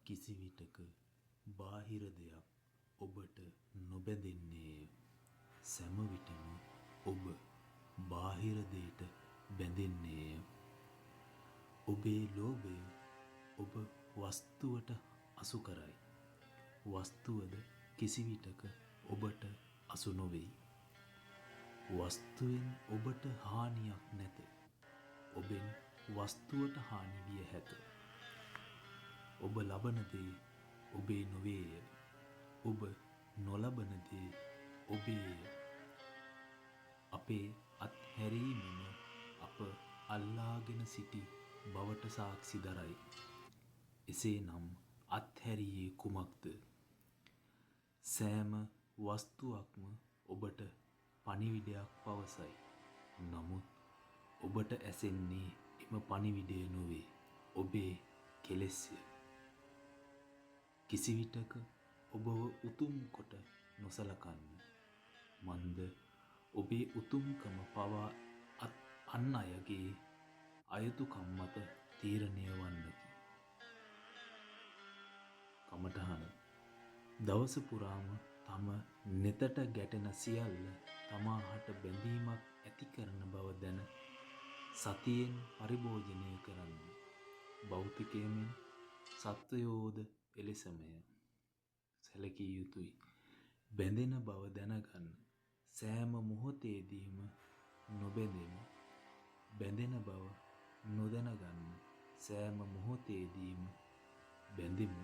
කිසිවිටක බාහිර දෙයක් ඔබට නොබැඳෙන්නේය. සෑම විටම ඔබ බාහිර දෙයට බැඳෙන්නේය. ඔබේ ලෝභය ඔබ වස්තුවට අසු කරයි. වස්තුවද කිසිවිටක ඔබට අසු නොවෙයි. වස්තුවෙන් ඔබට හානියක් නැත. ඔබෙන් වස්තුවට හානි විය හැක. ඔබ ලබන දේ ඔබේ නොවේය. ඔබ නොලබන දේ ඔබේය. අපේ අත්හැරීමම අප අල්ලාගෙන සිටි බවට සාක්ෂි දරයි. එසේනම් අත්හැරියේ කුමක්ද? සෑම වස්තුවක්ම ඔබට පණිවිඩයක් පවසයි. නමුත් ඔබට ඇසෙන්නේ එම පණිවිඩය නොවේ. ඔබේ කෙලෙස්ය. කිසිවිටක ඔබව උතුම් කොට නොසලකන්න. මන්ද ඔබේ උතුම්කම පවා අන් අයගේ අයුතුකම් මත තීරණය වන්නකි. කමඨහන. දවස පුරාම තම නෙතට ගැටෙන සියල්ල තමාහට බැඳීමක් ඇති කරන බව දැන සතියෙන් පරිභෝජනය කරන්න. භෞතිකයෙන් සත්වයෝද එලෙසමය. සැලකිය යුතුයි. බැඳෙන බව දැනගන්න. සෑම මොහොතේදීම නොබැඳෙමු. බැඳෙන බව නොදැනගන්න. සෑම මොහොතේදීම බැඳෙමු.